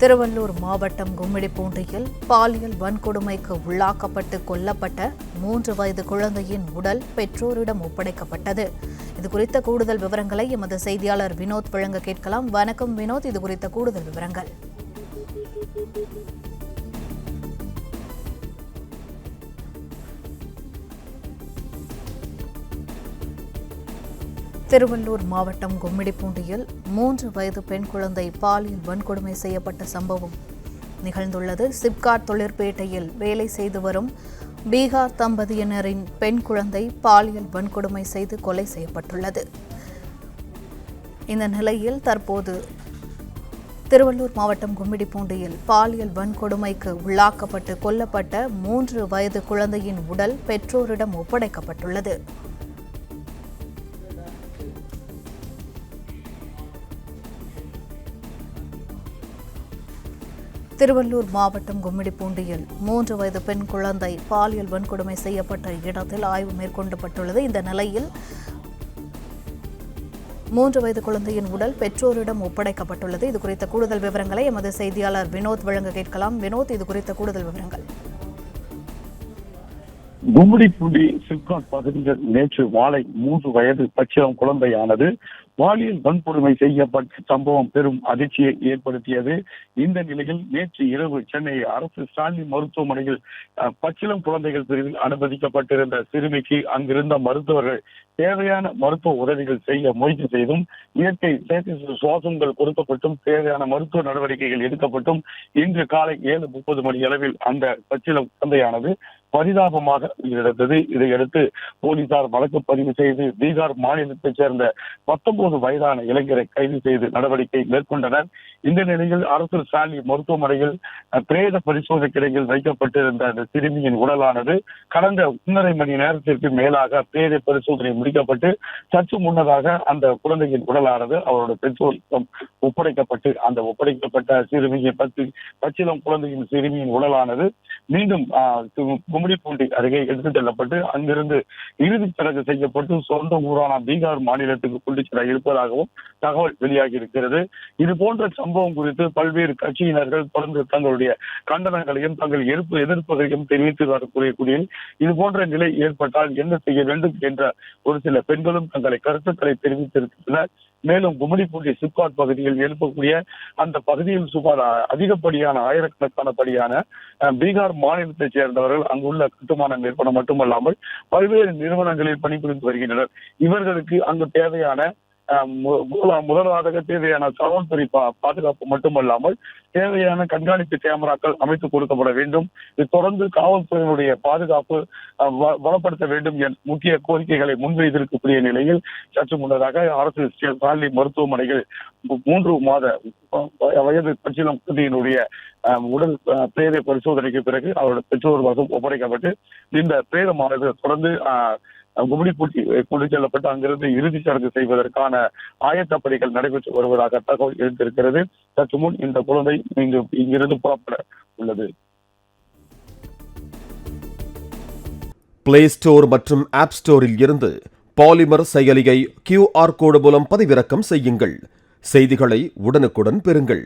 திருவள்ளூர் மாவட்டம் கும்மிடிப்பூண்டியில் பாலியல் வன்கொடுமைக்கு உள்ளாக்கப்பட்டு கொல்லப்பட்ட 3 வயது குழந்தையின் உடல் பெற்றோரிடம் ஒப்படைக்கப்பட்டது. இதுகுறித்த கூடுதல் விவரங்களை எமது செய்தியாளர் வினோத் வழங்க கேட்கலாம். வணக்கம் வினோத், இதுகுறித்த கூடுதல் விவரங்கள். திருவள்ளூர் மாவட்டம் கும்மிடிப்பூண்டியில் 3 வயது பெண் குழந்தை பாலியல் வன்கொடுமை செய்யப்பட்ட சம்பவம் நிகழ்ந்துள்ளது. சிப்காட் தொழிற்பேட்டையில் வேலை செய்து வரும் பீகார் தம்பதியினரின் பெண் குழந்தை பாலியல் வன்கொடுமை செய்து கொலை செய்யப்பட்டுள்ளது. இந்த நிலையில் தற்போது திருவள்ளூர் மாவட்டம் கும்மிடிப்பூண்டியில் பாலியல் வன்கொடுமைக்கு உள்ளாக்கப்பட்டு கொல்லப்பட்ட 3 வயது குழந்தையின் உடல் பெற்றோரிடம் ஒப்படைக்கப்பட்டுள்ளது. திருவள்ளூர் மாவட்டம் கும்மிடிப்பூண்டியில் 3 வயது பெண் குழந்தை பாலியல் வன்கொடுமை செய்யப்பட்ட இடத்தில் ஆய்வு மேற்கொள்ளப்பட்டுள்ளது. இந்த நிலையில் 3 வயது குழந்தையின் உடல் பெற்றோரிடம் ஒப்படைக்கப்பட்டுள்ளது. இதுகுறித்த கூடுதல் விவரங்களை எமது செய்தியாளர் வினோத் வழங்க கேட்கலாம். வினோத், இதுகுறித்த கூடுதல் விவரங்கள். கும்மிடிப்பூண்டி சிப்காட் பகுதியில் நேற்று மாலை 3 வயது பச்சிளம் குழந்தையானது பாலியல் வன்கொடுமை செய்யப்பட்ட சம்பவம் பெரும் அதிர்ச்சியை ஏற்படுத்தியது. இந்த நிலையில் நேற்று இரவு சென்னை அரசு ஸ்டான்லி மருத்துவமனையில் பச்சிளம் குழந்தைகள் பிரிவில் அனுமதிக்கப்பட்டிருந்த சிறுமிக்கு அங்கிருந்த மருத்துவர்கள் தேவையான மருத்துவ உதவிகள் செய்ய முயற்சி செய்தும் இயற்கை செயற்கை சுவாசங்கள் கொடுக்கப்பட்டும் தேவையான மருத்துவ நடவடிக்கைகள் எடுக்கப்பட்டும் இன்று காலை 7:30 மணி அளவில் அந்த பச்சிளம் குழந்தையானது பரிதாபமாக உயிரிழந்தது. இதையடுத்து போலீசார் வழக்கு பதிவு செய்து பீகார் மாநிலத்தைச் சேர்ந்த 19 வயதான இளைஞரை கைது செய்து நடவடிக்கை மேற்கொண்டனர். இந்த நிலையில் அரசு ஸ்டான்லி மருத்துவமனையில் பிரேத பரிசோதனைக்கிடையில் வைக்கப்பட்டிருந்த அந்த சிறுமியின் உடலானது கடந்த 1.5 மணி நேரத்திற்கு மேலாக பிரேத பரிசோதனை முடிக்கப்பட்டு சற்று முன்னதாக அந்த குழந்தையின் உடலானது அவருடைய பெற்றோரிடம் ஒப்படைக்கப்பட்டு அந்த ஒப்படைக்கப்பட்ட சிறுமியின் பச்சிளம் குழந்தையின் சிறுமியின் உடலானது மீண்டும் கும்மிடிப்பூண்டி அருகே எடுத்துச் செல்லப்பட்டு அங்கிருந்து இறுதிச் சடங்கு செய்யப்பட்டு சொந்த ஊரான பீகார் மாநிலத்துக்கு கொண்டு செல்ல இருப்பதாகவும் தகவல் வெளியாகி இருக்கிறது. இது போன்ற சம்பவம் குறித்து பல்வேறு கட்சியினர்கள் தொடர்ந்து தங்களுடைய கண்டனங்களையும் தங்கள் எதிர்ப்புகளையும் தெரிவித்து வரக்கூடிய இது போன்ற நிலை ஏற்பட்டால் என்ன செய்ய வேண்டும் என்ற ஒரு சில பெண்களும் தங்களை கருத்துக்களை தெரிவித்திருக்கின்றனர். மேலும் கும்மிடிப்பூண்டி சிப்காட் பகுதியில் எழுப்பக்கூடிய அந்த பகுதியில் சுமார் அதிகப்படியான ஆயிரக்கணக்கானபடியான பீகார் மாநிலத்தைச் சேர்ந்தவர்கள் அங்குள்ள கட்டுமான நிறுவனம் மட்டுமல்லாமல் பல்வேறு நிறுவனங்களில் பணிபுரிந்து வருகின்றனர். இவர்களுக்கு அங்கு தேவையான முதலாவதாக தேவையான காவல்துறை பாதுகாப்பு மட்டுமல்லாமல் தேவையான கண்காணிப்பு கேமராக்கள் அமைத்துக் கொடுக்கப்பட வேண்டும். இது தொடர்ந்து காவல்துறையினுடைய பாதுகாப்பு பலப்படுத்த வேண்டும் என முக்கிய கோரிக்கைகளை முன்வைத்திருக்கக்கூடிய நிலையில் சற்று முன்னதாக அரசு ஸ்டான்லி மருத்துவமனைகள் 3 மாத வயது பச்சிளம் குழந்தையினுடைய உடல் பிரேத பரிசோதனைக்கு பிறகு அவருடைய பெற்றோர் வசம் ஒப்படைக்கப்பட்டு இந்த பிரேதமானது தொடர்ந்து கும்மிடிப்பூண்டி கொண்டு செல்லப்பட்டு அங்கிருந்து இறுதிச் சடங்கு செய்வதற்கான ஆயத்த பணிகள் நடைபெற்று வருவதாக தகவல் எழுந்திருக்கிறது. சற்று முன் இந்த குழந்தை இங்கிருந்து புறப்பட உள்ளது. பிளே ஸ்டோர் மற்றும் ஆப் ஸ்டோரில் இருந்து பாலிமர் செயலியை QR கோடு மூலம் பதிவிறக்கம் செய்யுங்கள். செய்திகளை உடனுக்குடன் பெறுங்கள்.